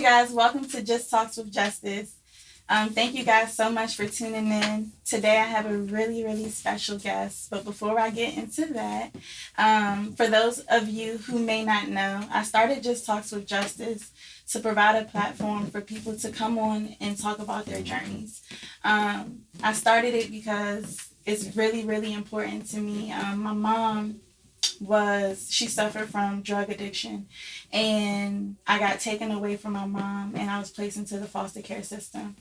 guys, welcome to Just Talks with Justice. Thank you guys so much for tuning in. Today I have a really, really special guest. But before I get into that, for those of you who may not know, I started Just Talks with Justice to provide a platform for people to come on and talk about their journeys. I started it because it's really, really important to me. My mom she suffered from drug addiction, and I got taken away from my mom and I was placed into the foster care system.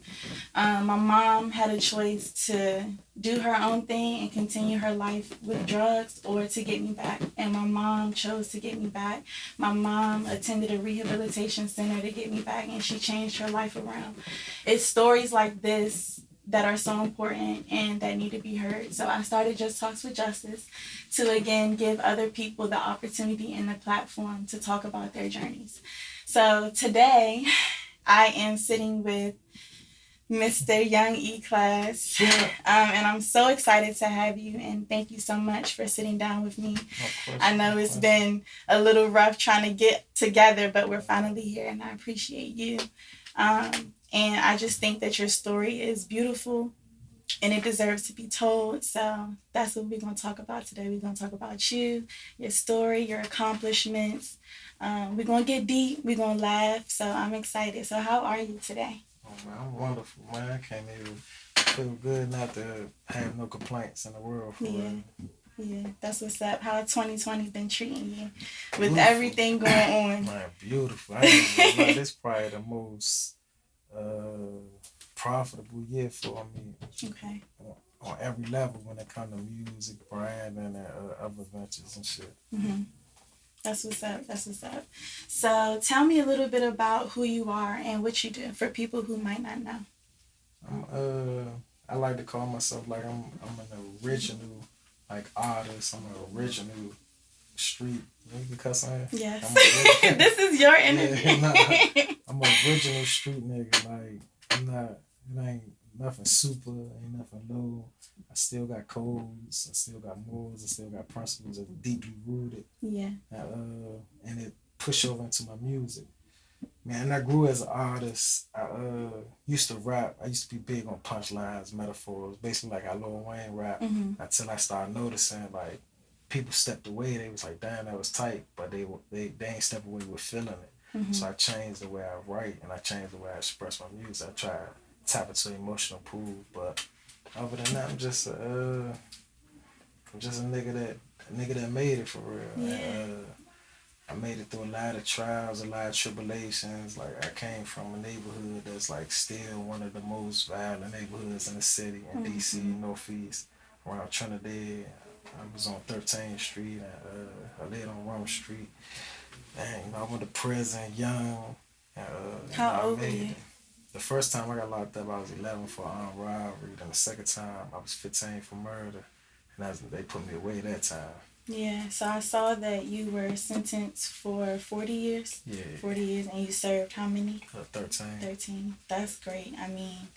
My mom had a choice to do her own thing and continue her life with drugs or to get me back, and my mom chose to get me back. My mom attended a rehabilitation center to get me back, and she changed her life around. It's stories like this that are so important and that need to be heard. So I started Just Talks with Justice to again give other people the opportunity and the platform to talk about their journeys. So today I am sitting with Mr. Young E-Class, and I'm so excited to have you, and thank you so much for sitting down with me. I know it's been a little rough trying to get together, but we're finally here, and I appreciate you. And I just think that your story is beautiful and it deserves to be told. So that's what we're going to talk about today. We're going to talk about you, your story, your accomplishments. We're going to get deep. We're going to laugh. So I'm excited. So how are you today? Oh, man, I'm wonderful, man. I can't even feel good not to have no complaints in the world for real. Yeah, that's what's up. How 2020 been treating you with beautiful. Everything going on? Man, beautiful. I ain't gonna lie, this probably the most profitable year for me. Okay. On every level when it comes to music, brand, and other ventures and shit. Mm-hmm. That's what's up. That's what's up. So tell me a little bit about who you are and what you do for people who might not know. I like to call myself like I'm an original artist. I'm an original street. You can cuss on. Yes. This is your interview. Yeah, I'm an original street nigga. It ain't nothing super, ain't nothing low. I still got codes, I still got morals, I still got principles that are deeply rooted. Yeah. And it push over into my music. Man, I grew as an artist. I used to rap. I used to be big on punchlines, metaphors, basically like how Lil Wayne rap, until I started noticing people stepped away. They was like, damn, that was tight, but they ain't step away with feeling it. Mm-hmm. So I changed the way I write and I changed the way I express my music. I try to tap into emotional pool, but other than that, I'm just a nigga that made it for real. Yeah. I made it through a lot of trials, a lot of tribulations. I came from a neighborhood that's still one of the most violent neighborhoods in the city, in DC, Northeast, around Trinidad. I was on 13th Street. I lived on Rome Street. And I went to prison young. How old were you? The first time I got locked up, I was 11 for armed robbery. Then the second time, I was 15 for murder. And they put me away that time. Yeah, so I saw that you were sentenced for 40 years. Yeah. 40 years, and you served how many? 13. 13. That's great. I mean,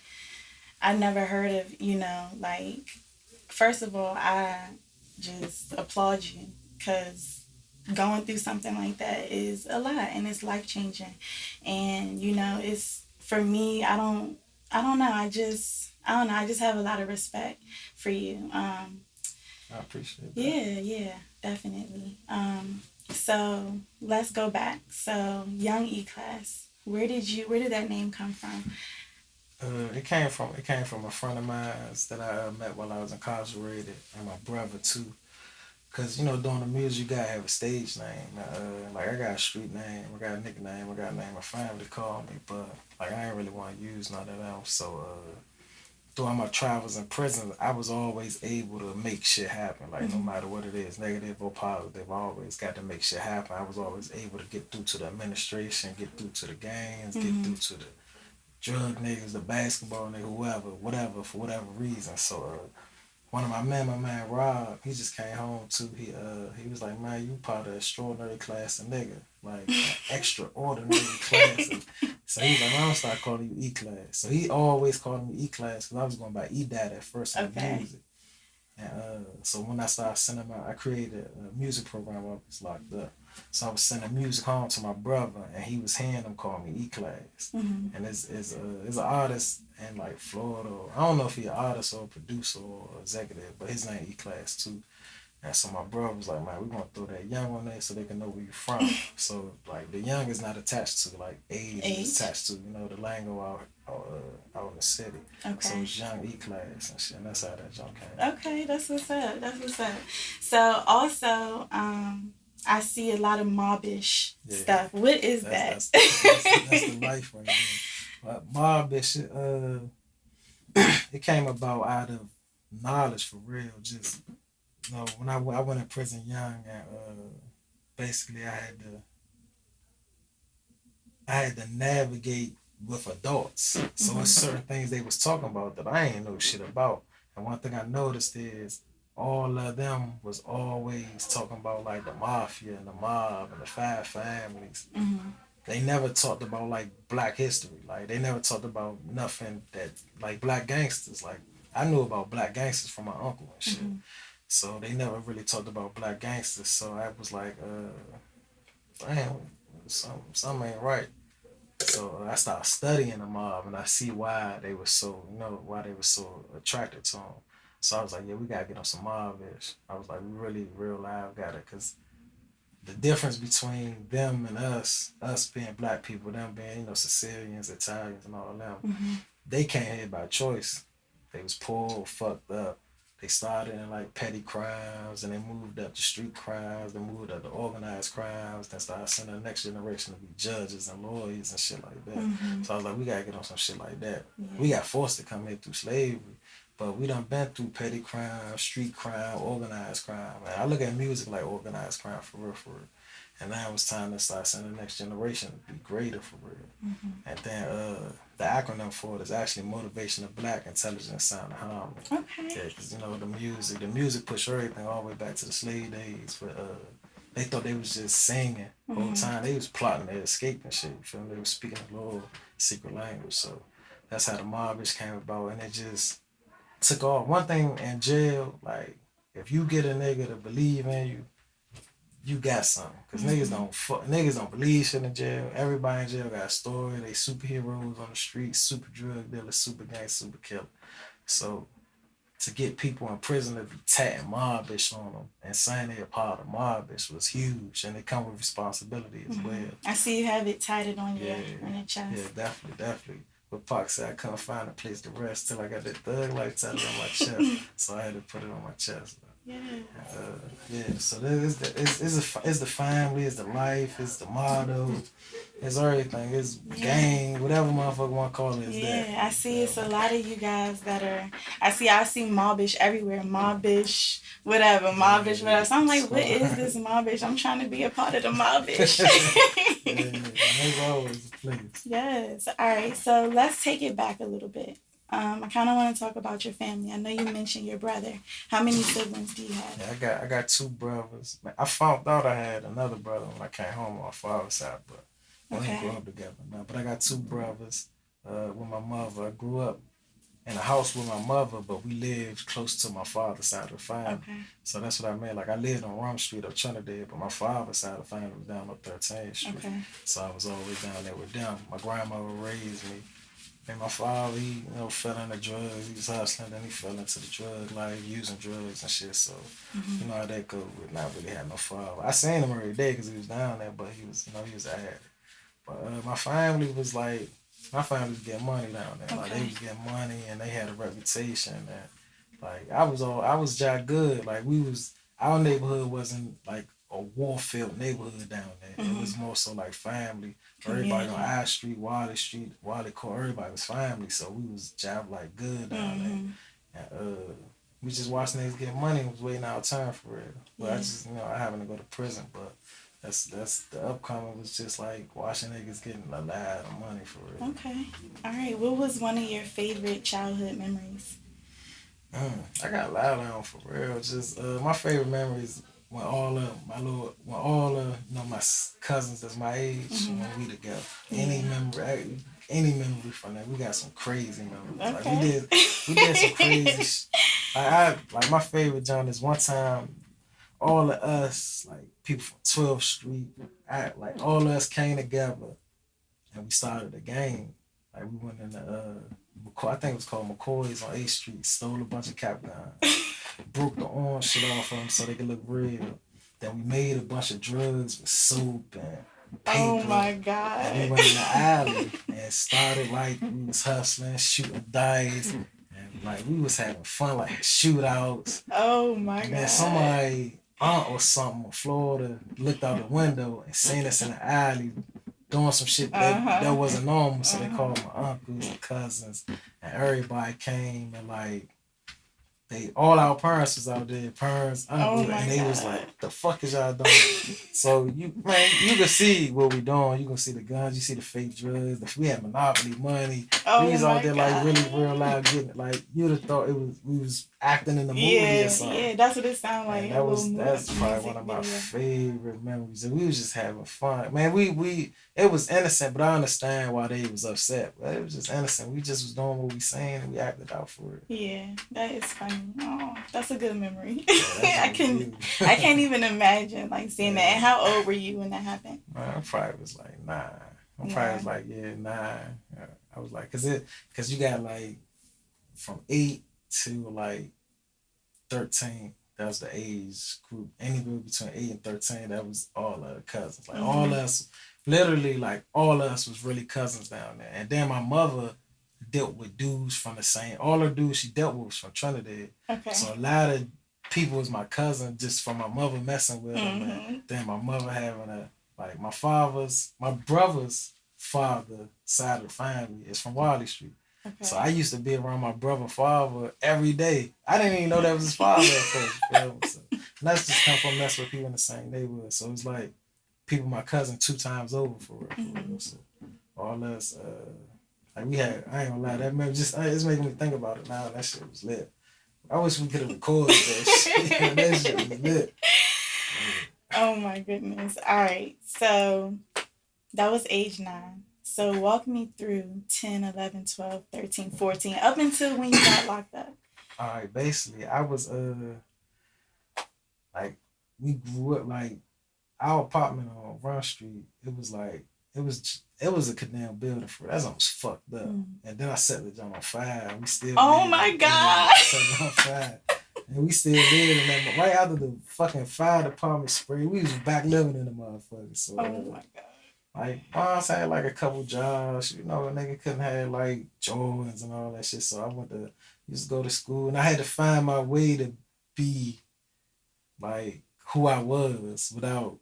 I never heard of, first of all, I just applaud you because going through something like that is a lot and it's life-changing. And, it's, for me, I don't know. I just have a lot of respect for you. I appreciate that. Yeah, definitely. So let's go back. So Young E-Class, where did that name come from? It came from a friend of mine that I met while I was incarcerated, and my brother too. Cause doing the music, you gotta have a stage name. I got a street name, I got a nickname, I got a name my family called me, but I ain't really want to use none of them. So throughout my travels in prison, I was always able to make shit happen. No matter what it is, negative or positive, I always got to make shit happen. I was always able to get through to the administration, get through to the gangs, get through to the drug niggas, the basketball nigga, whatever, for whatever reason. So one of my man Rob, he just came home too. He was like, man, you part of an extraordinary class of nigga, extraordinary class. So he was like, man, I'm gonna start calling you E-Class. So he always called me E-Class because I was going by E-Dad at first in music. And so when I started sending I created a music program while I was locked up. So I was sending music home to my brother, and he was hearing them call me E-Class. Mm-hmm. And it's an artist in like Florida. I don't know if he's an artist or a producer or executive, but his name E-Class too. And so my brother was like, man, we're gonna throw that young on there so they can know where you're from. So like the young is not attached to like age, it's Age. attached to, the lingo out in the city. So Okay. it's young E class and shit, and that's how that junk came. Okay, that's what's up. That's what's up. So also, I see a lot of mobbish Yeah, stuff. What is that's that? that's that's the life right there. But Bob, that shit, it came about out of knowledge for real. Just when I went in prison young, and basically I had to navigate with adults. So it's Mm-hmm. certain things they was talking about that I ain't know shit about. And one thing I noticed is all of them was always talking about like the mafia and the mob and the five families. Mm-hmm. They never talked about like black history. Like they never talked about nothing that like black gangsters. Like I knew about black gangsters from my uncle and shit. Mm-hmm. So they never really talked about black gangsters. So I was like, damn, something ain't right. So I started studying the mob, and I see why they were so, why they were so attracted to him. So I was like, yeah, we gotta get on some mob-ish. I was like, we really, real live got it, cause the difference between them and us being black people, them being, Sicilians, Italians, and all of them, Mm-hmm. they came here by choice. They was poor, fucked up. They started in like petty crimes, and they moved up to street crimes. They moved up to organized crimes. Then started sending the next generation to be judges and lawyers and shit like that. Mm-hmm. So I was like, we gotta get on some shit like that. Yeah. We got forced to come here through slavery, but we done been through petty crime, street crime, organized crime. And I look at music like organized crime for real, for real. And now it's time to start sending the next generation to be greater for real. Mm-hmm. And then the acronym for it is actually Motivation of Black Intelligence, Sound, and Harmony. Okay. Yeah, because the music pushed everything all the way back to the slave days. But they thought they was just singing the whole Mm-hmm. time. They was plotting their escape and shit. You feel me? They was speaking a little secret language. So that's how the mobbish came about, and it just took off. One thing in jail, like if you get a nigga to believe in you, you got something. Cause Mm-hmm. niggas don't believe shit in jail. Everybody in jail got a story. They superheroes on the street, super drug dealers, super gang, super killer. So to get people in prison to be tatting mobbish on them and saying they're a part of mobbish was huge, and it come with responsibility as Mm-hmm. well. I see you have it tatted on Yeah, your yeah, chest. definitely, definitely. But Pac said I couldn't find a place to rest till I got that thug life tattooed on my chest, so I had to put it on my chest. Yeah. Yeah, so it's the family, it's the life, it's the motto, it's everything, it's Yeah. gang, whatever motherfucker want to call it, is that. Yeah, I see So, it's a lot of you guys that are I see mobbish everywhere. Mobbish, whatever, mobbish, whatever. So I'm like, what is this mobbish? I'm trying to be a part of the mobbish. yeah, there's always a place. Yes. All right. So let's take it back a little bit. I kind of want to talk about your family. I know you mentioned your brother. How many siblings do you have? Yeah, I got two brothers. Man, I found out I had another brother when I came home on my father's side, but we didn't grow Okay. up together. No, but I got two brothers. With my mother, I grew up in a house with my mother, but we lived close to my father's side of the family. Okay. So that's what I meant. Like I lived on Rum Street of Trinidad, but my father's side of the family was down on 13th Street. Okay. So I was always down there with them. My grandmother raised me. And my father, he fell into drugs. He was hustling, then he fell into the drug life, using drugs and shit. So Mm-hmm. you know how that go with not really having no father. I seen him every day because he was down there, but he was an addict. But my family was getting money down there. Like they Okay. was getting money and they had a reputation. And like I was jack good. Like our neighborhood wasn't like a war filled neighborhood down there. It Mm-hmm. was more so like family. Everybody on Community. I Street, Wally Court, everybody was family. So we was job like good down there. Mm-hmm. And we just watched niggas get money and was waiting our turn for real. But I Yeah. just I having to go to prison, but that's the upcoming was just like watching niggas getting a lot of money for real. Okay. All right. What was one of your favorite childhood memories? I got a lot of them for real. Just my favorite memories when all of my cousins that's my age Mm-hmm. when we together. Any Yeah. memory, any memory from that. We got some crazy memories. Like Okay. we did some crazy. Like my favorite John is one time all of us, like people from 12th Street, like all of us came together and we started a game. Like we went in the I think it was called McCoy's on 8th Street, stole a bunch of cap guns, broke the orange shit off of them so they could look real. Then we made a bunch of drugs with soap and Oh paper. my And we God. went in the alley and started like we was hustling, shooting dice, and like we was having fun, like shootouts. Oh my And then God. somebody, aunt or something in Florida, looked out the window and seen us in the alley doing some shit that wasn't normal. So they called my uncles and cousins, and everybody came and like all our parents was out there, parents, uncle, and they was like, "The fuck is y'all doing?" So you can see what we doing. You can see the guns, you see the fake drugs. We had Monopoly money. Oh We was my out there God. like really real loud getting it. Like you'd have thought we was acting in a movie or something. Yeah, that's what it sounded like. And that's probably one of my favorite memories. And we was just having fun. Man, we it was innocent, but I understand why they was upset. But it was just innocent. We just was doing what we saying and we acted out for it. Yeah, that is funny. Oh, that's a good memory. Yeah, I can't even imagine like seeing that. And how old were you when that happened? Man, I probably was like 9. I probably was like 9. Yeah, I was like, cause you got like from 8 to like 13. That was the age group. Anywhere between 8 and 13, that was all our cousins. Like all us, literally like all us was really cousins down there. And then my mother dealt with dudes from the same. All her dudes she dealt with was from Trinidad. Okay. So a lot of people was my cousin just from my mother messing with them. And then my mother having my brother's father side of the family is from Wiley Street. Okay. So I used to be around my brother's father every day. I didn't even know that was his father at first. So, and that's just come from messing with people in the same neighborhood. So it's like people my cousin 2 times over for real. So all us, like we had, I ain't gonna lie, that memory just it's making me think about it now. That shit was lit. I wish we could have recorded that shit. That shit was lit. Oh my goodness. All right. So that was age 9. So walk me through 10, 11, 12, 13, 14, up until when you got locked up. All right, basically, I was, like, we grew up, like, our apartment on Run Street, it was a condemned building for that's almost fucked up. And then I set the joint on fire. We still Oh my God. Set it on fire. And we still did and then right after the fucking fire department sprayed, we was back living in the motherfucker. So oh my God. Like moms had like a couple jobs, you know, a nigga couldn't have like Jordans and all that shit. So I used to go to school and I had to find my way to be like who I was without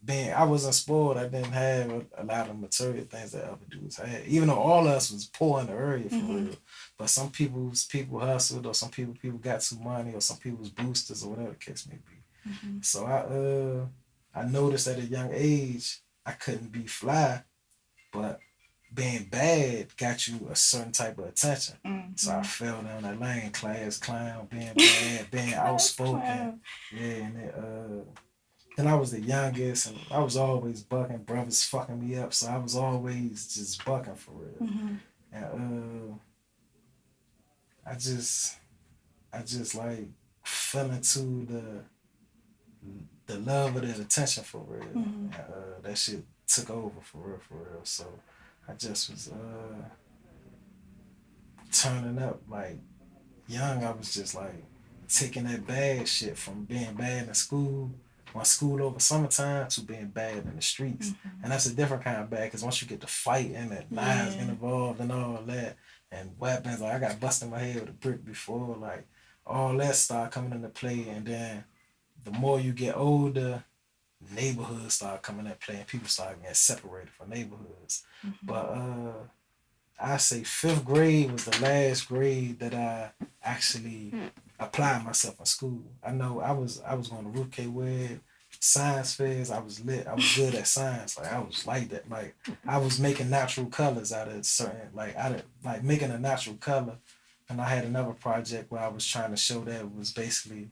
I wasn't spoiled. I didn't have a lot of material things that other dudes had. Even though all of us was poor in the area for real. But some people hustled or some people got some money or some people was boosters or whatever the case may be. So I noticed at a young age I couldn't be fly, but being bad got you a certain type of attention. So I fell down that lane, class clown, being bad, being outspoken. Yeah, and then I was the youngest, and I was always bucking. Brothers fucking me up, so I was always just bucking for real. And I just like fell into the love of the attention for real. And, that shit took over for real. So I just was turning up like young. I was just like taking that bad shit from being bad in school. When school over summertime to being bad in the streets. And that's a different kind of bad because once you get to fight and the knives get involved and all that and weapons, like I got busted in my head with a brick before, like all that start coming into play. And then the more you get older, neighborhoods start coming into play and people start getting separated from neighborhoods. But I say 5th grade was the last grade that I actually applied myself in school. I know I was going to Ruth K. Webb, science fairs. I was lit. I was good at science. Like I was like that. Like I was making natural colors out of certain like making a natural color. And I had another project where I was trying to show that it was basically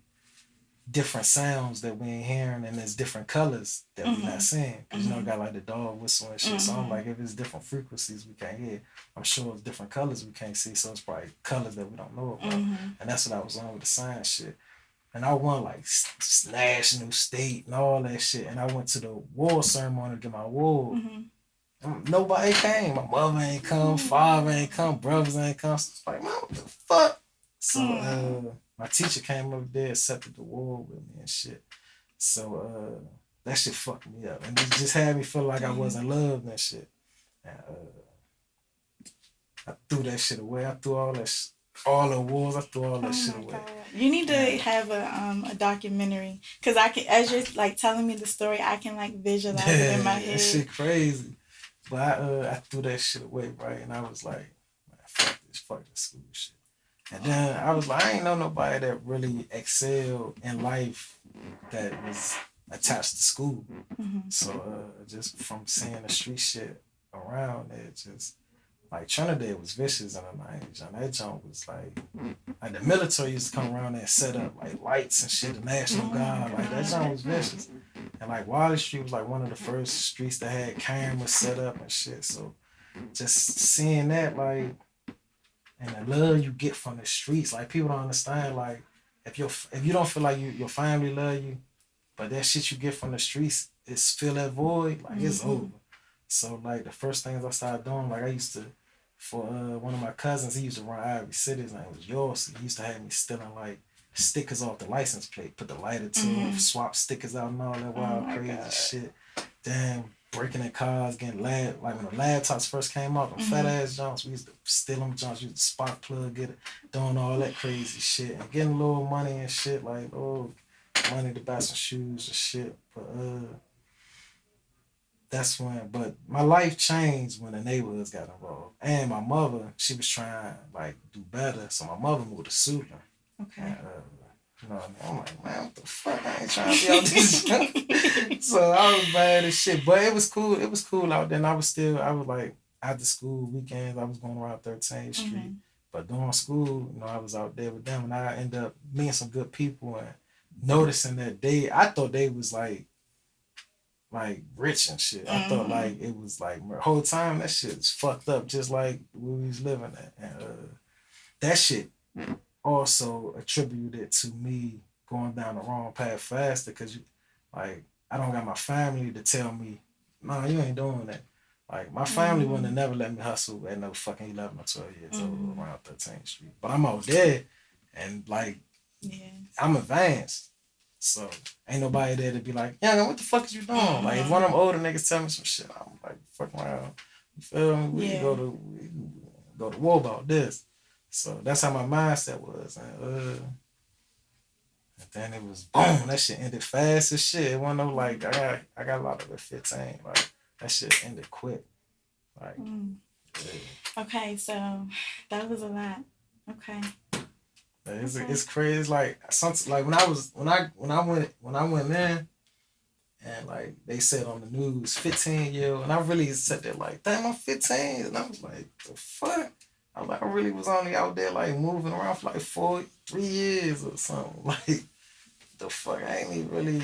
different sounds that we ain't hearing, and there's different colors that we not seeing. Cause you know, it got like the dog whistle and shit. So I'm like, if it's different frequencies we can't hear, I'm sure it's different colors we can't see. So it's probably colors that we don't know about. And that's what I was on with the science shit. And I won like national, state, and all that shit. And I went to the award ceremony to get my award. Nobody came. My mother ain't come, father ain't come, brothers ain't come. So it's like, man, what the fuck? So my teacher came up there, accepted the award with me and shit. So that shit fucked me up. And it just had me feel like I wasn't loved and shit. And I threw that shit away. I threw all that all the awards, I threw all that shit away. God. You need to have a documentary, because I can, as you're like telling me the story, I can like visualize it in my head. That shit crazy. But I threw that shit away, right? And I was like, man, fuck this school shit. And then I was like, I ain't know nobody that really excelled in life that was attached to school. So just from seeing the street shit around it, just like Trinidad was vicious in the 90s. And that junk was like the military used to come around there and set up like lights and shit, the National Guard. Like that junk was vicious. And like Wally Street was like one of the first streets that had cameras set up and shit. So just seeing that, like, and the love you get from the streets, like people don't understand. Like if you don't feel like your family love you, but that shit you get from the streets is fill that void, like it's over. So like the first things I started doing, like I used to, for one of my cousins, he used to run Ivy City. His name was Yours. He used to have me stealing like stickers off the license plate, put the lighter to it, swap stickers out and all that wild crazy shit. Then breaking in cars, getting like when the laptops first came out, them fat ass jumps, we used to steal them jumps, used to spark plug, get it, doing all that crazy shit and getting a little money and shit, like money to buy some shoes and shit. But that's when, but my life changed when the neighborhoods got involved. And my mother, she was trying like do better, so my mother moved to Suitland. Okay. And, you know what I mean? I'm like, man, what the fuck? I ain't trying to be out this junk. So I was bad as shit. But it was cool. It was cool out there. And I was like, after school, weekends, I was going around 13th Street. But during school, you know, I was out there with them. And I ended up meeting some good people and noticing that I thought they was like rich and shit. I thought like it was like the whole time that shit was fucked up, just like where we was living at. And that shit also attributed to me going down the wrong path faster, because like I don't got my family to tell me, no, you ain't doing that. Like my family wouldn't have never let me hustle at no fucking 11 or 12 years old around 13th Street. But I'm out there and like I'm advanced. So ain't nobody there to be like, yeah, what the fuck is you doing? Like if one of them older niggas tell me some shit, I'm like, fuck around. You feel me? We can go to war about this. So that's how my mindset was. And then it was boom, that shit ended fast as shit. It wasn't no like I got a lot of it 15. Like that shit ended quick. Like okay, so that was a lot. Okay. It's crazy. It's like something like when I went in, and like they said on the news, 15-year-old, and I really sat there like, damn, I'm 15, and I was like, the fuck. I really was only out there like moving around for like 3 years or something. Like the fuck, I ain't even really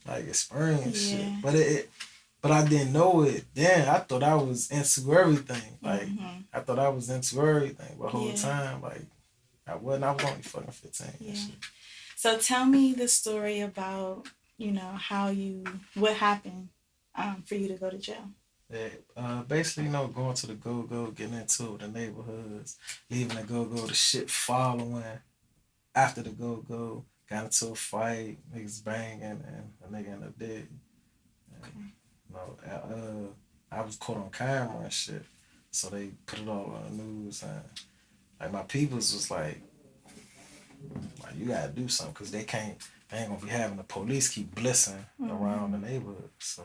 like experienced shit. But I didn't know it then. I thought I was into everything. Like I thought I was into everything the whole time. Like I wasn't. I was only fucking 15. Yeah. So tell me the story about, you know, what happened for you to go to jail. Yeah, basically, you know, going to the go-go, getting into it with the neighborhoods, leaving the go-go, the shit following after the go-go, got into a fight, niggas banging, and a nigga ended up dead. And, you know, I was caught on camera and shit, so they put it all on the news, and like my peoples was like you gotta do something, because they ain't gonna be having the police keep blissing around the neighborhood. So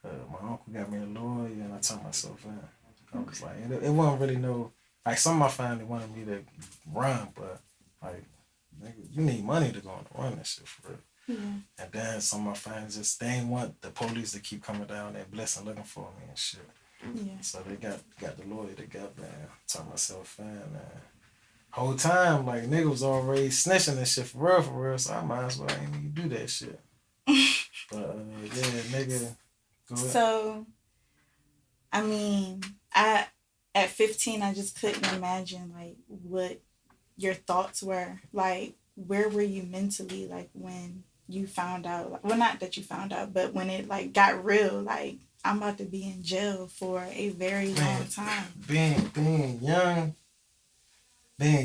my uncle got me a lawyer, and I turned myself in. I was like, it wasn't really like some of my family wanted me to run, but like, nigga, you need money to go on to run that shit for real. Yeah. And then some of my family they ain't want the police to keep coming down there blessing looking for me and shit. Yeah. So they got the lawyer together and turned myself in, and whole time, like, nigga was already snitching and shit for real, so I might as well ain't even do that shit. But, yeah, nigga, go ahead. So, I mean, I at 15, I just couldn't imagine like what your thoughts were. Like, where were you mentally, like, when you found out? Like, well, not that you found out, but when it like got real. Like, I'm about to be in jail for a very long Man, time. being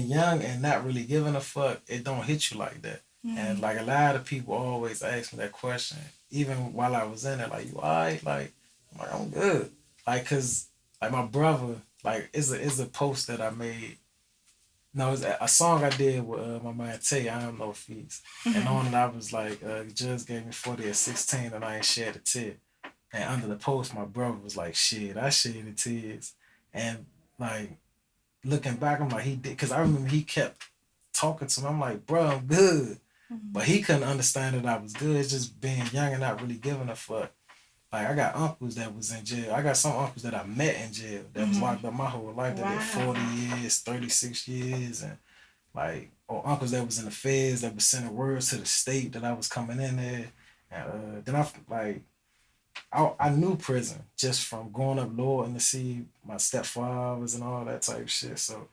young and not really giving a fuck, it don't hit you like that. And like a lot of people always ask me that question, even while I was in it, like, you alright? Like, I'm like, I'm good. Like, cause like my brother, like, it's a post that I made. No, it's a song I did with my man Tay, I don't know if he's. And on it I was like, Judge gave me 40 at 16 and I ain't shed a tear. And under the post, my brother was like, shit, I shed tears. And like, looking back, I'm like, he did, because I remember he kept talking to me. I'm like, bro, I'm good. But he couldn't understand that I was good. It's just being young and not really giving a fuck. Like, I got uncles that was in jail. I got some uncles that I met in jail that was locked up my whole life. That did 40 years, 36 years, and like, or uncles that was in the feds that was sending words to the state that I was coming in there. And then I knew prison just from growing up low and to see my stepfathers and all that type of shit. So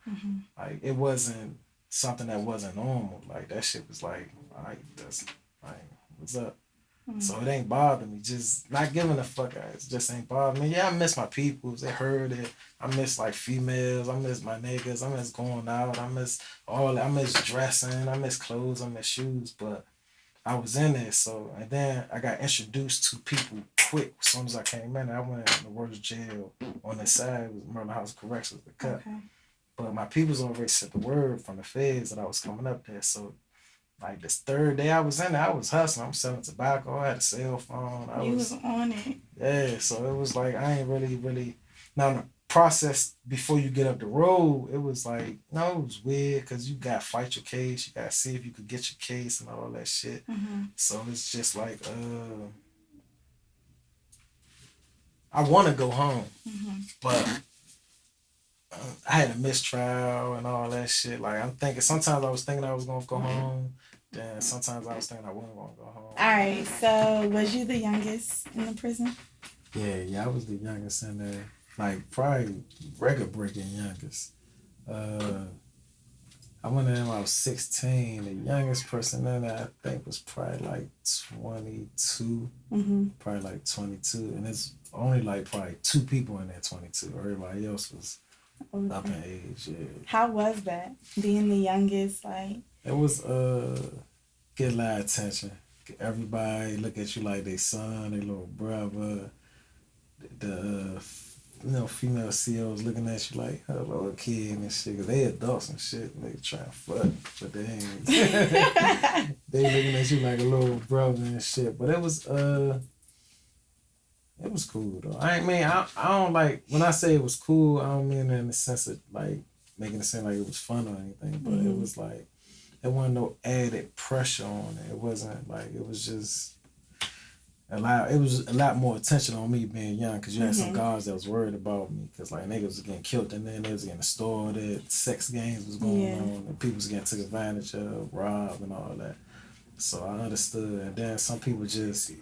like, it wasn't something that wasn't normal. Like, that shit was like, all right, that's like, what's up? So it ain't bothering me. Just not giving a fuck. It just ain't bothering me. Yeah, I miss my peoples. They heard it. I miss like females. I miss my niggas. I miss going out. I miss all that. I miss dressing. I miss clothes. I miss shoes. But I was in there. So, and then I got introduced to people quick as soon as I came in. I went in the worst jail on the side. It was Murder House Corrections, the cut. Okay. But my peoples already sent the word from the feds that I was coming up there. So like this third day I was in there, I was hustling. I'm selling tobacco. I had a cell phone. You was on it. Yeah, so it was like I ain't really. Now the process before you get up the road, it was like, no, it was weird because you got to fight your case. You got to see if you could get your case and all that shit. So it's just like, I want to go home, but I had a mistrial and all that shit. Like, I'm thinking, sometimes I was thinking I was going to go home. Then sometimes I was thinking I wasn't going to go home. All right. So, was you the youngest in the prison? Yeah, I was the youngest in there. Like, probably record breaking youngest. I went in when I was 16. The youngest person in there, I think, was probably like 22. Probably like 22. And it's only like probably 2 people in there 22. Everybody else was up in age. Yeah. How was that, being the youngest? Like, it was get a lot of attention. Everybody look at you like they son, they little brother. The female CEOs looking at you like her little kid and shit, cause they adults and shit, and they trying to fuck, but they ain't. They looking at you like a little brother and shit. But it was cool though. I don't like, when I say it was cool, I don't mean it in the sense of like making it seem like it was fun or anything, but it was like, there wasn't no added pressure on it. It wasn't like, it was just it was a lot more attention on me being young, because you had some guards that was worried about me, because like niggas was getting killed and then they was getting stored, sex games was going on, and people was getting took advantage of, robbed and all that. So I understood, and then some people just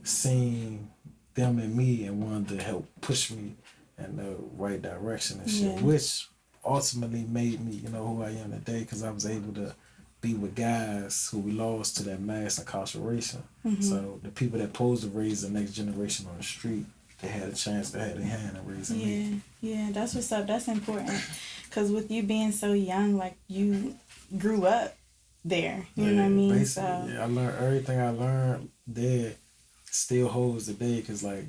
seen them and me and wanted to help push me in the right direction and shit, which ultimately made me, who I am today, because I was able to be with guys who we lost to that mass incarceration. So the people that posed to raise the next generation on the street, they had a chance to have their hand in raising me. Yeah, that's what's up. That's important, because with you being so young, like, you grew up there. You know what I mean? Basically, yeah, I learned everything I learned there still holds today, because like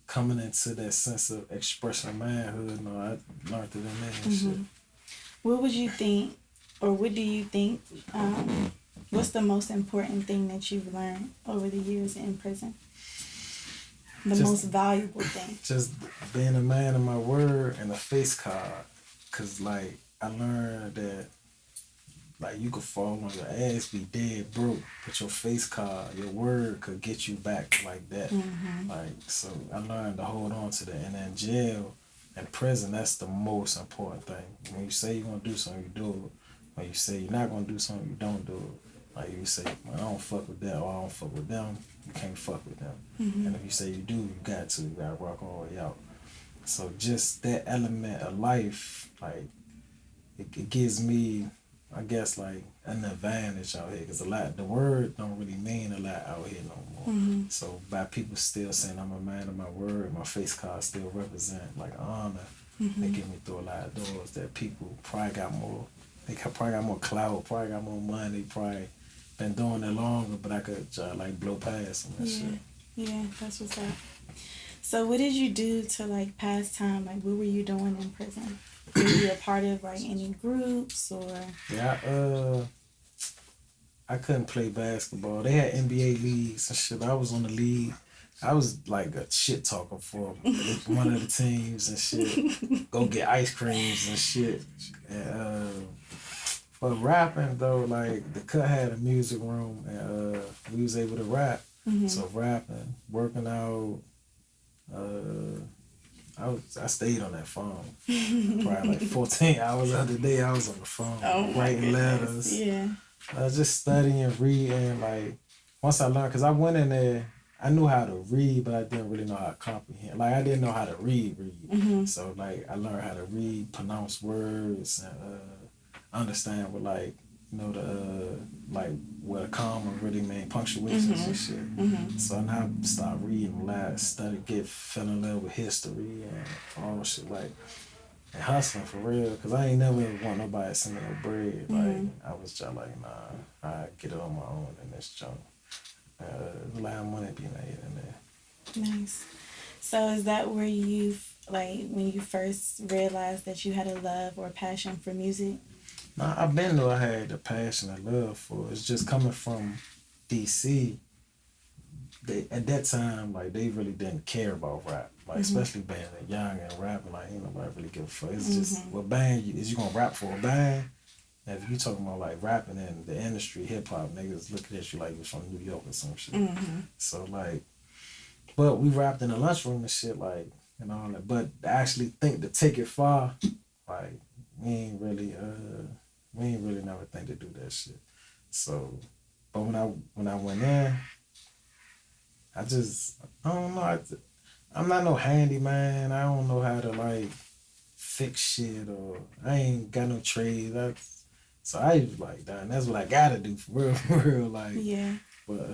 coming into that sense of expression of manhood, I learned it in there and shit. What would you think, or what do you think, what's the most important thing that you've learned over the years in prison? The most valuable thing? Just being a man of my word and a face card. Because, like, I learned that, like, you could fall on your ass, be dead broke, but your face card, your word could get you back like that. Like, so I learned to hold on to that. And in jail and prison, that's the most important thing. When you say you're going to do something, you do it. When you say you're not gonna do something, you don't do it. Like you say, I don't fuck with that or I don't fuck with them, you can't fuck with them. Mm-hmm. And if you say you do, you got to. You gotta rock all the way out. So just that element of life, like it gives me, I guess, like an advantage out here because the word don't really mean a lot out here no more. Mm-hmm. So by people still saying I'm a man of my word, my face card still represent like honor. Mm-hmm. They get me through a lot of doors that people probably got more. Probably got more clout, probably got more money, probably been doing it longer, but I could like blow past them and shit. Yeah, that's what's up. So what did you do to like pass time? Like what were you doing in prison? Were you a part of like any groups or? Yeah, I couldn't play basketball. They had NBA leagues and shit. I was on the league. I was like a shit talker for one of the teams and shit. Go get ice creams and shit. And for rapping though, like the cut had a music room and we was able to rap. Mm-hmm. So rapping, working out, I stayed on that phone. Probably like 14 hours of the day I was on the phone. Writing letters. Yeah. Just studying, reading, like once I learned, cause I went in there, I knew how to read, but I didn't really know how to comprehend. Like I didn't know how to read. Mm-hmm. So like I learned how to read, pronounce words, and understand what like the like what a comma really mean, punctuations and shit. Mm-hmm. So now I start reading a lot, study, fell in love with history and all shit like. And hustling for real, cause I ain't never want nobody to send me no bread. Like I was just like, nah, I get it on my own in this junk. A lot of money be made in there. Nice. So is that where you like when you first realized that you had a love or passion for music? Nah, I've been though. I had the passion and love for it. It's just coming from DC. At that time, like they really didn't care about rap, like especially being young and rapping. Like ain't nobody really give a fuck. It's just what band is you gonna rap for a band? And if you talking about like rapping in the industry, hip hop, niggas looking at you like you're from New York or some shit. Mm-hmm. So like, but we rapped in the lunchroom and shit like and all that. But to actually think to take it far, like we ain't really never think to do that shit. So, but when I went in. I don't know. I'm not no handyman. I don't know how to like fix shit or I ain't got no trade. So I was like, damn, that's what I gotta do for real. Like, yeah. But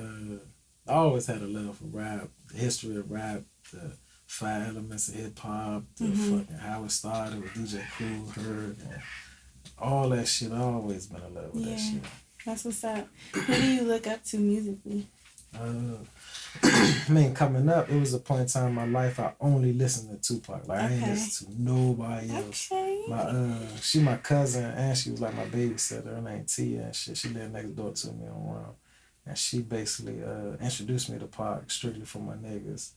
I always had a love for rap, the history of rap, the 5 elements of hip hop, the fucking how it started with DJ Cool Herc, and all that shit. I always been in love with that shit. That's what's up. Who do you look up to musically? I mean, coming up, it was a point in time in my life I only listened to Tupac. Like I ain't listen to nobody else. Okay. She my cousin and she was like my babysitter. Her name Tia and shit. She lived next door to me on Rum. And she basically introduced me to Pac strictly for my niggas.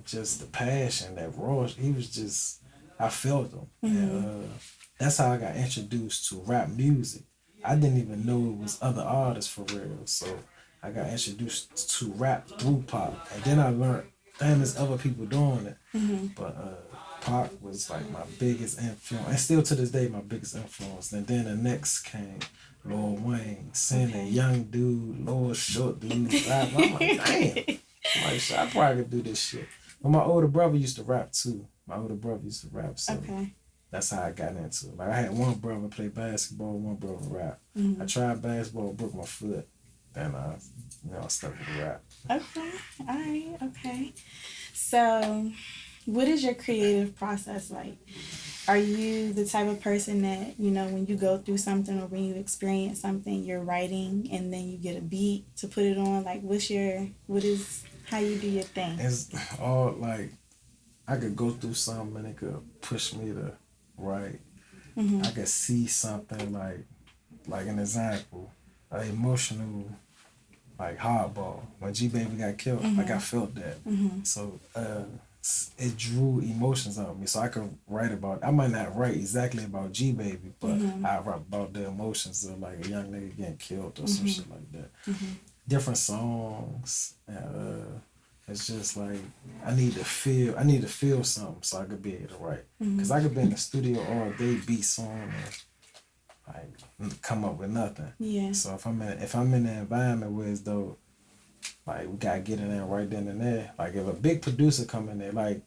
Just the passion, that raw. He was just, I felt him. And that's how I got introduced to rap music. I didn't even know it was other artists for real. So I got introduced to rap through Pac. And then I learned, damn, there's other people doing it. But Pac was like my biggest influence. And still to this day, my biggest influence. And then the next came Lil Wayne, singing Young Dude, Lil Short Dude. I'm like, damn. I'm like, shit, I probably could do this shit. But my older brother used to rap too. So that's how I got into it. Like I had one brother play basketball, one brother rap. I tried basketball, broke my foot. Then I stuck with the rap. Okay, all right, okay. So, what is your creative process like? Are you the type of person that, when you go through something or when you experience something, you're writing and then you get a beat to put it on? Like, how you do your thing? It's all like, I could go through something and it could push me to write. I could see something like an example, an emotional, like hardball. When G Baby got killed, like I felt that. So it drew emotions out of me. So I could write about it. I might not write exactly about G Baby, but I write about the emotions of like a young nigga getting killed or some shit like that. Different songs. It's just like I need to feel something so I could be able to write. Cause I could be in the studio all day, beat song, like come up with nothing. Yeah. So if I'm in an environment where it's though like we gotta get in there right then and there. Like if a big producer come in there like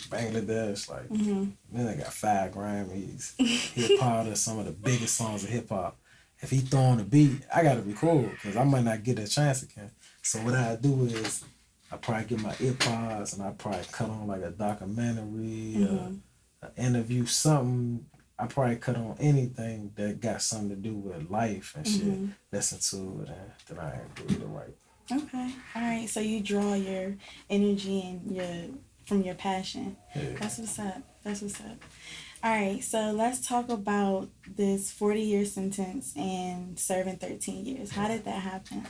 Bangladesh, like then they got 5 Grammys. He a part of some of the biggest songs of hip hop. If he throwing a beat, I gotta be cool because I might not get a chance again. So what I do is I probably get my earpods and I probably cut on like a documentary, an interview, something. I probably cut on anything that got something to do with life and shit. Listen to it and then I agree to write. Okay. All right. So you draw your energy and from your passion. Yeah. That's what's up. That's what's up. All right. So let's talk about this 40-year sentence and serving 13 years. How did that happen?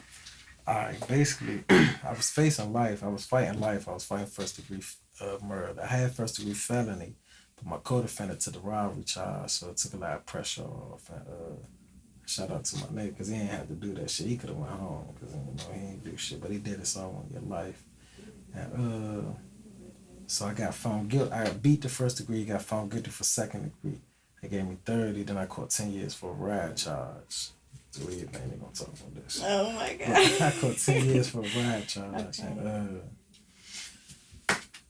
All right. Basically, I was facing life. I was fighting life. I was fighting first degree murder. I had first degree felony, but my co-defendant to the robbery charge, so it took a lot of pressure off. And shout out to my nigga, because he ain't had to do that shit. He could have went home, because he ain't do shit, but he did it so I want your life. And so I got found guilty. I beat the first degree, got found guilty for second degree. They gave me 30, then I caught 10 years for a ride charge. So we ain't gonna talk about this. Oh my God. I caught 10 years for a ride charge. Okay. And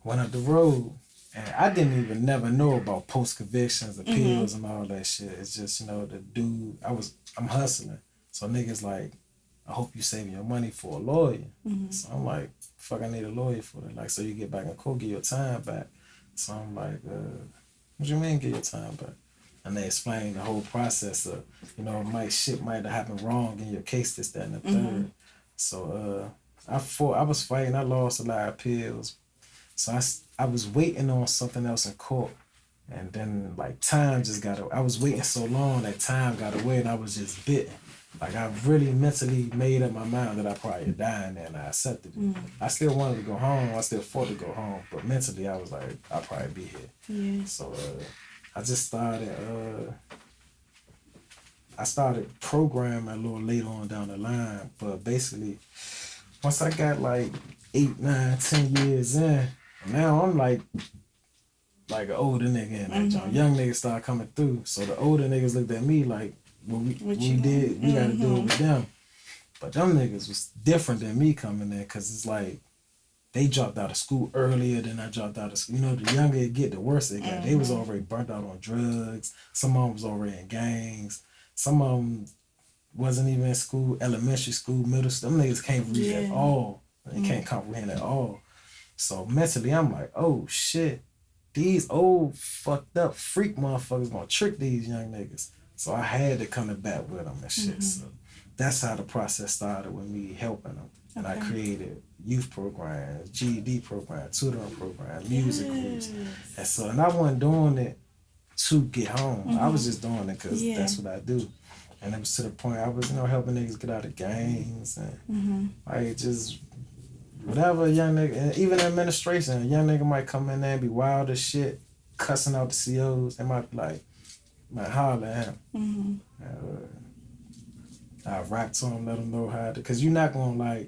went up the road. And I didn't even never know about post convictions, appeals, and all that shit. It's just, the dude, I'm hustling. So niggas like, I hope you saving your money for a lawyer. So I'm like, fuck, I need a lawyer for that. Like, so you get back in court, get your time back. So I'm like, what you mean get your time back? And they explain the whole process of, shit might have happened wrong in your case, this, that, and the third. So I was fighting, I lost a lot of appeals. So I was waiting on something else in court, and then time just got away. I was waiting so long that time got away, and I was just bitten. Like I really mentally made up my mind that I probably dying there, and I accepted it. I still wanted to go home. I still fought to go home, but mentally I was like, I'll probably be here. Yeah. So I just started. I started programming a little later on down the line, but basically, once I got 8, 9, 10 years in. Now I'm like an older nigga in that joint. Young niggas start coming through. So the older niggas looked at me like, what we did, we gotta do it with them. But them niggas was different than me coming in, because it's like, they dropped out of school earlier than I dropped out of school. The younger it get, the worse it got. They was already burnt out on drugs. Some of them was already in gangs. Some of them wasn't even in school, elementary school, middle school. Them niggas can't read at all. They can't comprehend at all. So mentally, I'm like, oh shit, these old fucked up freak motherfuckers gonna trick these young niggas. So I had to come back with them and shit. So that's how the process started with me helping them. And I created youth programs, GED programs, tutoring programs, music groups. And I wasn't doing it to get home. I was just doing it because that's what I do. And it was to the point I was, helping niggas get out of gangs and just whatever a young nigga, and even administration, a young nigga might come in there and be wild as shit, cussing out the COs. They might be like, man, holler at him. I rap to him, let him know how to, because you're not going to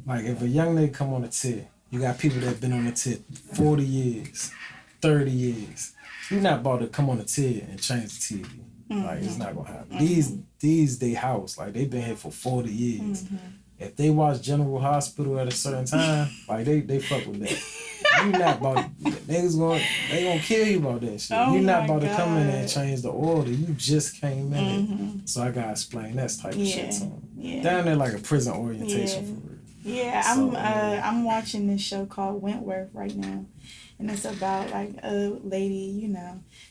if a young nigga come on the tip, you got people that been on the tip 40 years, 30 years. You're not about to come on the tip and change the TV. It's not going to happen. These they house, they been here for 40 years. If they watch General Hospital at a certain time, they fuck with that. You not about to, they gonna kill you about that shit. You not about to come in there and change the order. You just came in it. So I gotta explain that type of shit to them. Yeah. Down there like a prison orientation for real. Yeah, I'm watching this show called Wentworth right now. And it's about a lady,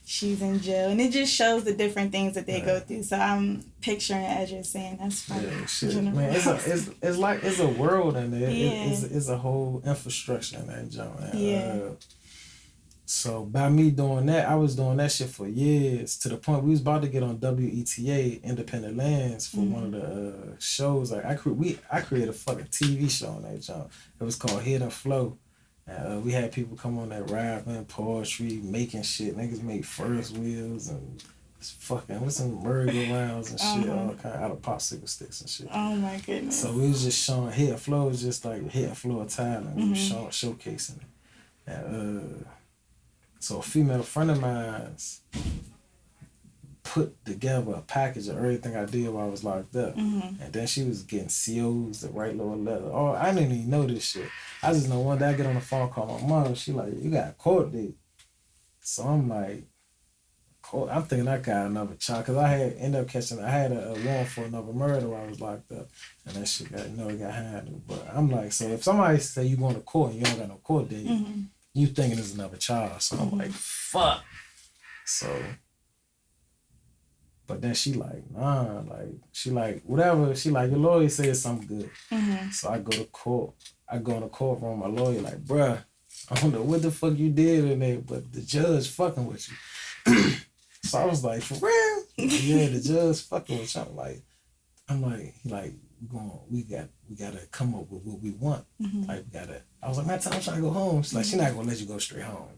she's in jail. And it just shows the different things that they go through. So I'm picturing it as you're saying. That's funny. Yeah, shit. Man, it's a world in there. It's a whole infrastructure in that joint. Yeah. So by me doing that, I was doing that shit for years, to the point we was about to get on WETA, Independent Lands, for one of the shows. I created a fucking TV show on that joint. It was called Hidden Flow. We had people come on that rapping, poetry, making shit. Niggas make Ferris wheels and fucking with some merry-go-rounds and shit, all kind out of popsicle sticks and shit. Oh my goodness. So we was just showing Hidden Flow was just like Hidden Flow of Thailand. We was showcasing it. And so a female friend of mine's put together a package of everything I did while I was locked up. Mm-hmm. And then she was getting COs, the right little letter. Oh, I didn't even know this shit. I just know one day I get on the phone, call my mom, she like, you got a court date. So I'm like, I'm thinking I got another child, because I had I had a warrant for another murder while I was locked up, and that shit got it got handled. But I'm like, so if somebody say you going to court and you don't got no court date, you thinking it's another child. So I'm like, fuck. So, but then she like, nah, like she like whatever. She like, your lawyer said something good. So I go to court. I go in the courtroom. My lawyer like, bruh, I don't know what the fuck you did in there, but the judge fucking with you. So I was like, for real? Yeah, the judge fucking with you. I'm like, he like, we gotta come up with what we want. Like I was like, man, I'm trying to go home. She's like, she's not gonna let you go straight home.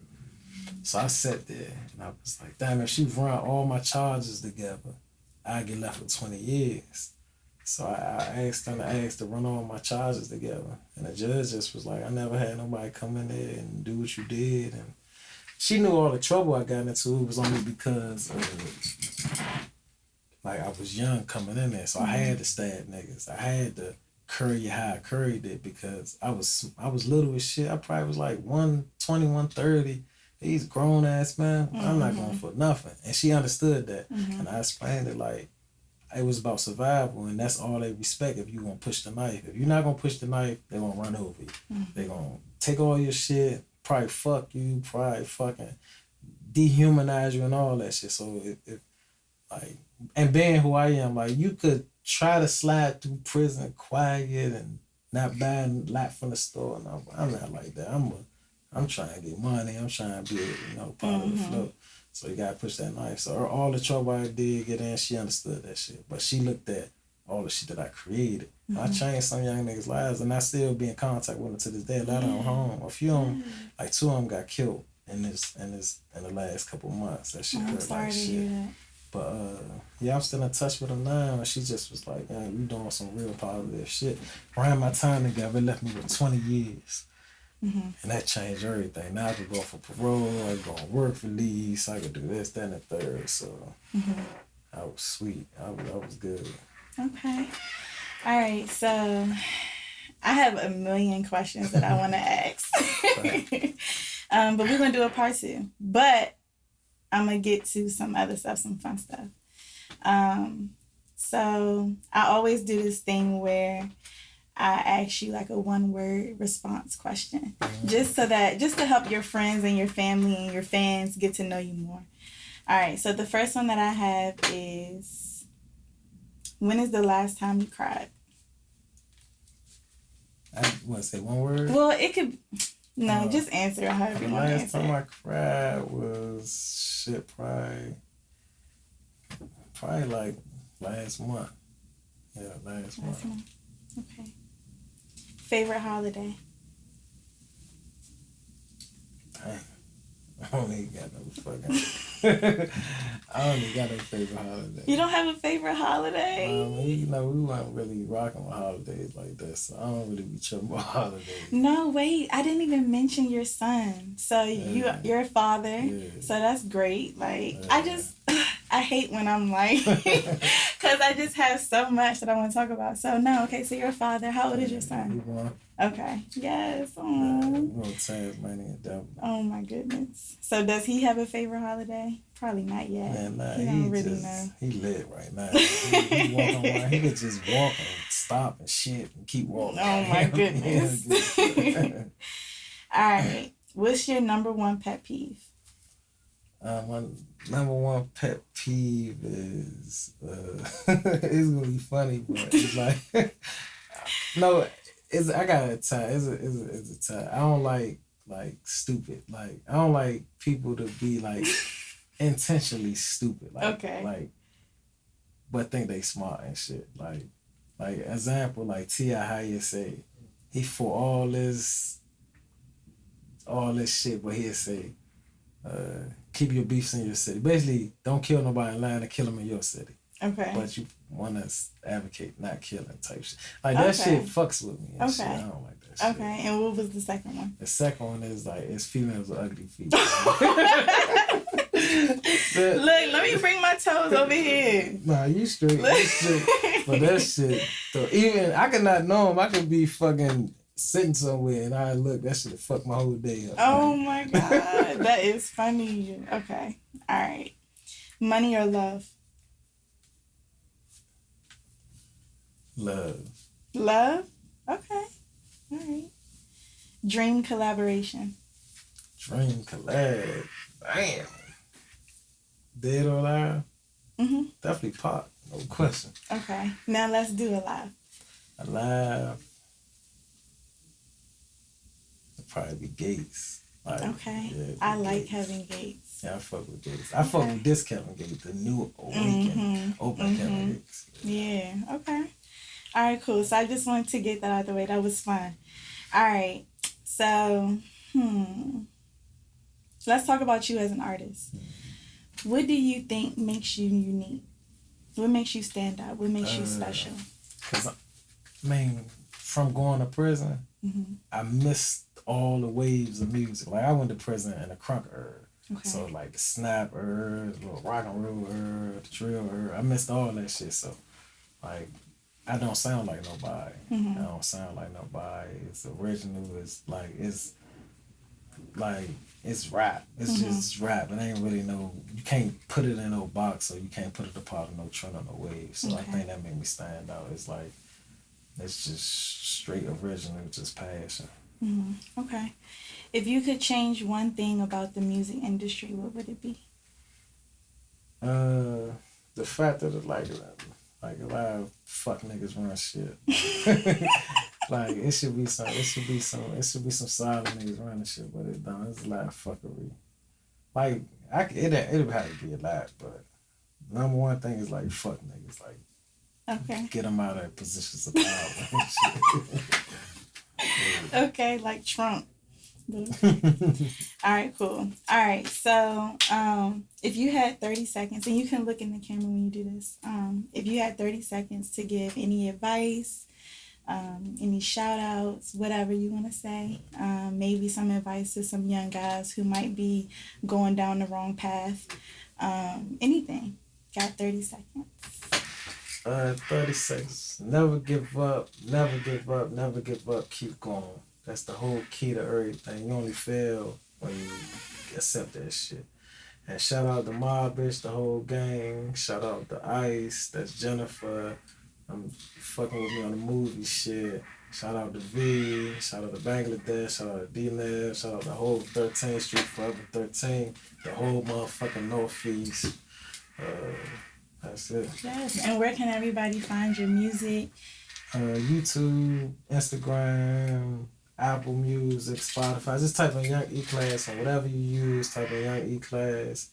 So I sat there and I was like, damn, if she run all my charges together, I get left with 20 years. So I asked to run all my charges together. And the judge just was like, I never had nobody come in there and do what you did. And she knew all the trouble I got into. It was only because like I was young coming in there. So I had to stab niggas. I had to curry how I curried it, because I was little as shit. I probably was like 120, 130. These grown ass man, I'm not going for nothing. And she understood that. And I explained it like it was about survival, and that's all they respect if you gonna push the knife. If you're not gonna push the knife, they're gonna run over you. They're gonna take all your shit, probably fuck you, probably fucking dehumanize you and all that shit. So if like, and being who I am, like you could try to slide through prison quiet and not buying a lot from the store, and I'm not like that. I'm trying to get money. I'm trying to be, part of the flow. So you gotta push that knife. So all the trouble I did get in, she understood that shit. But she looked at all the shit that I created. I changed some young niggas' lives, and I still be in contact with them to this day. A lot of them home. A few of them, like 2 of them, got killed in the last couple months. That shit hurt like shit. But yeah, I'm still in touch with her now, and she just was like, "Man, you doing some real positive shit." Around my time together, it left me with 20 years. And that changed everything. Now I could go for parole, I could go on work release, I could do this, that, and the third. So I was sweet. I was good. Okay. All right. So I have a million questions that I want to ask. But we're going to do a part 2. But I'm going to get to some other stuff, some fun stuff. So I always do this thing where I ask you like a 1-word response question, just to help your friends and your family and your fans get to know you more. All right. So the first one that I have is, when is the last time you cried? I want to say 1 word? Well, it could, just answer it however you want to answer. The last time I cried was probably like last month. Yeah, last month. Okay. Favorite holiday? Dang. I don't even got no fucking... I don't even got no favorite holiday. You don't have a favorite holiday? We weren't really rocking with holidays like that, so I don't really be tripping about holidays. No, wait. I didn't even mention your son. So you're a father, so that's great. Like, I hate when I'm like, because I just have so much that I want to talk about. So, no, okay, so you're a father. How old is your son? He 1. Okay. Yes. Oh, my goodness. So, does he have a favorite holiday? Probably not yet. Man, nah, he don't really know. He lit right now. He walking around. He could just walk and stop and shit and keep walking. Oh, my goodness. All right. What's your number 1 pet peeve? My number 1 pet peeve is it's gonna be funny, but it's like no, I got a tie. It's a tie. I don't like stupid. Like I don't like people to be like intentionally stupid. Like but think they smart and shit. Like example, like T.I. how you say he for all this shit, but he'll say keep your beefs in your city. Basically, don't kill nobody in line and kill them in your city. Okay. But you want to advocate not killing type shit. Like, that shit fucks with me. And shit. I don't like that shit. Okay, and what was the second one? The second one is like, it's females with ugly feet. Look, let me bring my toes over here. Nah, you straight. You straight. But that shit, though, even I could not know him. I could be fucking sitting somewhere and I look, that shit fuck my whole day up. Oh my god, that is funny. Okay, all right. Money or love? Love. Love? Okay, all right. Dream collaboration? Dream collab. Damn. Dead or alive? Mm-hmm. Definitely pop. No question. Okay, now let's do alive. Alive. It'd probably be Gates. Like, Okay, yeah, I like Gates. Kevin Gates. Yeah, I fuck with Gates. I fuck with this Kevin Gates, the new awakened, open Kevin Gates. Yeah, okay. All right, cool. So I just wanted to get that out of the way. That was fun. All right, so, let's talk about you as an artist. What do you think makes you unique? What makes you stand out? What makes you special? Because, man, from going to prison, I missed all the waves of music. Like, I went to prison in the crunk era. Okay. So, like, the snap era, the little rock and roll era, the drill era. I missed all that shit. So, like, I don't sound like nobody. I don't sound like nobody. It's original. It's rap. It's just rap. It ain't really you can't put it in no box or you can't put it a part of no trend or no wave. So I think that made me stand out. It's like, it's just straight original, just passion. Okay. If you could change one thing about the music industry, what would it be? The fact that like a lot of fuck niggas run shit. Like it should be some solid niggas running shit, but it don't. It's a lot of fuckery. Like it'd have to be a lot, but number one thing is like fuck niggas, like get them out of positions of power. Okay, like Trump. All right, cool. All right, so if you had 30 seconds, and you can look in the camera when you do this, if you had 30 seconds to give any advice, any shout outs, whatever you want to say, maybe some advice to some young guys who might be going down the wrong path, anything. Got 30 seconds. 30 seconds. Never give up, never give up, never give up, keep going. That's the whole key to everything. You only fail when you accept that shit. And shout out to my bitch, the whole gang. Shout out to Ice, that's Jennifer. I'm fucking with me on the movie shit. Shout out to V, shout out to Bangladesh, shout out to D-Lab, shout out to the whole 13th Street, Forever 13, the whole motherfucking Northeast. That's it. Yes, and where can everybody find your music? YouTube, Instagram, Apple Music, Spotify. Just type in Young E-Class on whatever you use. Type in Young E-Class.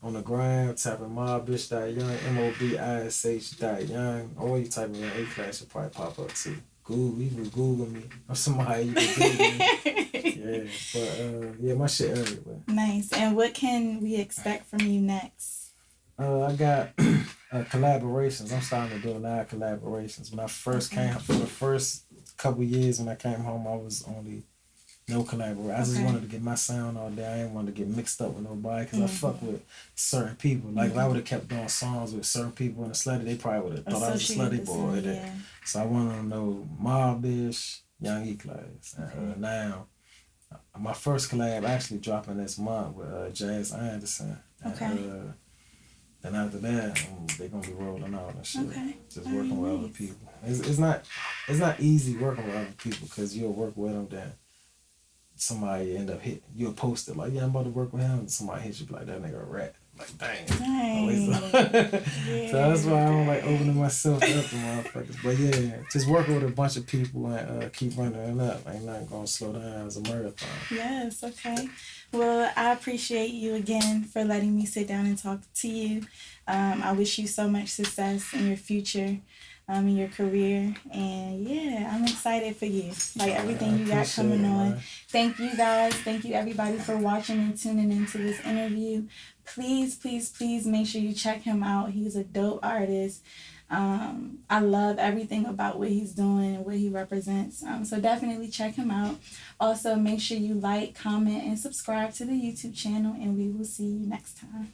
On the gram, type in mobbish.young, MOBISH.young. Or you type in Young E-Class, it'll probably pop up too. You can Google me. I'm somebody you can Google me. Yeah, but yeah, my shit everywhere. Nice. And what can we expect from you next? I got collaborations. I'm starting to do a lot of collaborations. When I first came, for the first couple years when I came home, I was only no collaboration. I just wanted to get my sound all day. I didn't want to get mixed up with nobody because I fuck with certain people. Like if I would have kept doing songs with certain people in the slutty, they probably would have thought I was a slutty boy. Yeah. So I wanted to know Mobbish, Young E-Class. And now, my first collab actually dropping this month with Jazz Anderson. And, then after that, they're gonna be rolling out and shit. Just working with other people. It's not easy working with other people because you'll work with them, then somebody end up you'll post it like, yeah, I'm about to work with him. And somebody hits you like, that nigga a rat. Like, dang. So that's why I don't like opening myself up to motherfuckers. But yeah, just working with a bunch of people and keep running it up. Ain't nothing gonna slow down. It's a marathon. Yes, okay. Well, I appreciate you again for letting me sit down and talk to you. I wish you so much success in your future, in your career. And yeah, I'm excited for you. Like everything you got coming on. Man. Thank you guys. Thank you everybody for watching and tuning into this interview. Please, please, please make sure you check him out. He's a dope artist. I love everything about what he's doing and what he represents. So definitely check him out. Also, make sure you like, comment, and subscribe to the YouTube channel, and we will see you next time.